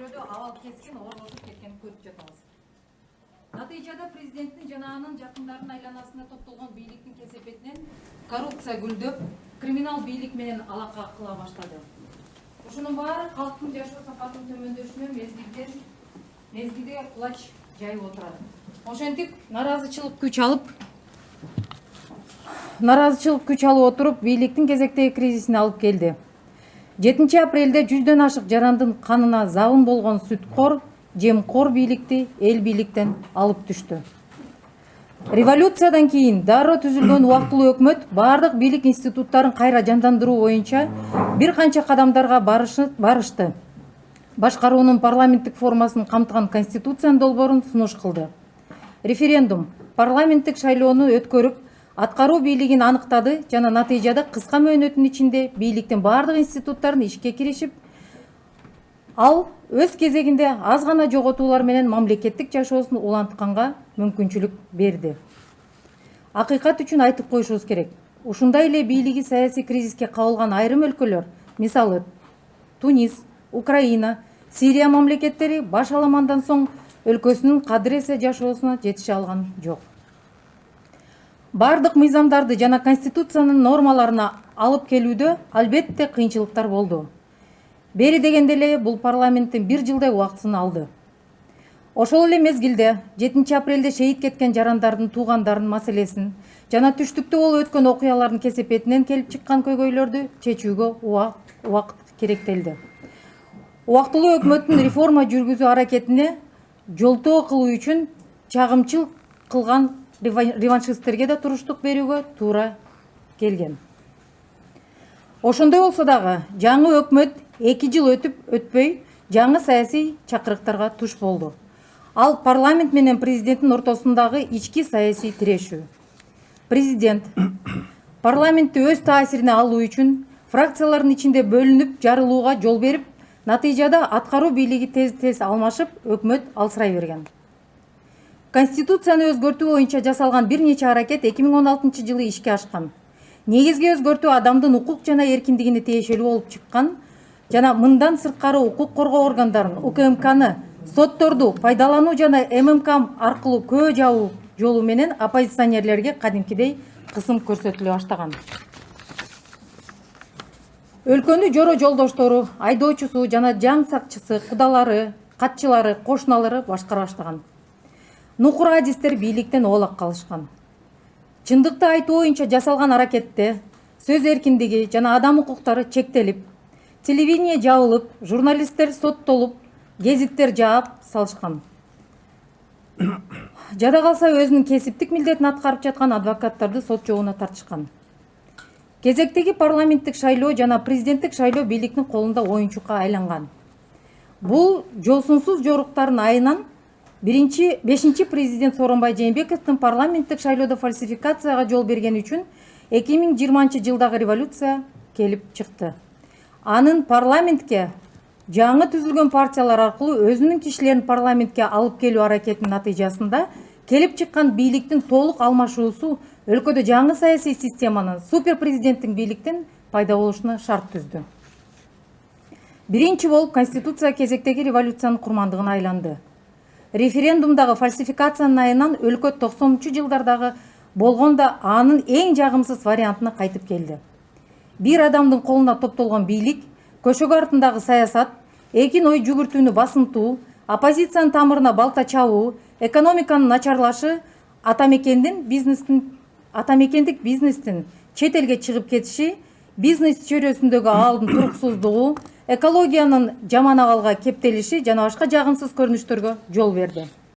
чөйрөдө абал keskin орготуп кеткенин көрүп жатабыз. Натыйжада президенттин жана анын жакындарынын айланасында топтолгон бийликтин кесепетинен коррупция гүлдөп, криминал бийлик менен алака кыла баштады. Ушунун баары калктын жашоо сапатынын төмөндөшүнө мезгилде кулач жайып отурат. Ошентип наразычылык күч алып отуруп, бийликтин кезектеги кризисине алып келди. 7 апрелде 100дөн ашык жарандын канына забын болгон сүткор, жемкор бийликти эл бийликтен алып түштү. Революциядан кийин дароо түзүлгөн убактылуу өкмөт бардык бийлик институттарын кайра жандандыруу боюнча бир канча кадамдарга барышты. Башкаруунун парламенттик формасын камтыган конституциянын долбоорун сунуш кылды. Референдум парламенттик шайлоону өткөрүп, аткаруу бийлигин аныктады жана натыйжада кыска мөөнөттүн ичинде бийликтин бардык институттарын ишке киришип, ал өз кезегинде аз гана жоготуулар менен мамлекеттик жашоосун улантканга мүмкүнчүлүк берди. Акыйкат үчүн айтып коюшубуз керек. Ушундай эле бийлиги саясий кризиске кабылган айрым өлкөлөр, мисалы Тунис, Украина, Сирия мамлекеттери баш аламандан соң өлкөсүнүн кадыр-эсе жашоосуна жетише алган жок. Бардык мыйзамдарды жана конституциянын нормаларына алып келүүдө албетте кыйынчылыктар болду. Бери дегенде эле бул парламенттин 1 жылдай убактысын алды. Ошол эле мезгилде 7 апрелде шейит кеткен жарандардын туугандарынын маселесин жана түштүктө болуп өткөн окуялардын кесепетинен келип чыккан көйгөйлөрдү чечүүгө убакыт керектелди. Убактылуу өкмөттүн реформа жүргүзүү аракетине жолтоо кылуу үчүн чагымчыл кылган реваншисттерге да туруштук берүүгө туура келген. Ошондой болсо дагы жаңы өкмөт 2 жыл өтпөй жаңы саясий чакырыктарга туш болду. Ал парламент менен президенттин ортосундагы ички саясий тирешүү. Президент парламентти өз таасирине алуу үчүн фракциялардын ичинде бөлүнүп жарылууга жол берип, натыйжада аткаруу бийлиги тез алмашып, өкмөт алсырай берген. Конституцияны өзгөртүү боюнча жасалган бир нече аракет 2016 жылы ишке ашкан. Негизги өзгөртүү адамдын укук жана эркиндигине тиешелүү болуп чыккан жана мындан сырткары укук коргоо органдарын, УКМКны, сотторду пайдалануу жана ММК аркылуу көө жабуу жолу менен оппозиционерлерге кадимкидей кысым көрсөтүлө баштаган. Өлкөнү жоро жолдоштору, айдоочусу жана жаң сакчысы, кудалары, катчылары, кошуналары башкара баштаган. Нукур адистер бийликтен оолак калышкан. Чындыкты айтуу боюнча жасалган аракетте сөз эркиндиги жана адам укуктары чектелип, телевидение жабылып, журналисттер соттолуп, гезиттер жаап салышкан. Жада калса өзүнүн кесиптик милдетин аткарып жаткан адвокаттарды сот жобуна тартышкан. Кезектеги парламенттик шайлоо жана президенттик шайлоо бийликтин колунда оюнчукка айланган. Бул жолсунсуз жоруктардын айынан 5 президент Сооронбай Жээнбековдун парламенттик шайлоодо фальсификацияга жол берген үчүн 2020 жылдагы революция келип чыкты. Анын парламентке жаңы түзүлгөн партиялар аркылуу өзүнүн кишилерин парламентке алып келүү аракетинин натыйжасында келип чыккан бийликтин толук алмашуусу өлкөдө жаңы саясий системанын супер президенттин бийликтин пайда болушуна шарт түздү. Биринчи болуп конституция кезектеги революциянын курмандыгына айланды. Референдумдагы фальсификациянын айынан өлкө 90-жылдардагы болгондо анын эң жагымсыз вариантына кайтып келди. Бир адамдын колуна топтолгон бийлик, көшөгө артындагы саясат, эркин ой жүгүртүүнү басынтуу, оппозициянын тамырына балта чабуу, экономиканын начарлашы, атамекендик бизнестин чет элге чыгып кетиши, бизнес чөйрөсүндөгү абалдын туруксуздугу, экологиянын жаман абалга кептелиши жана башка жагымсыз көрүнүштөргө жол берди.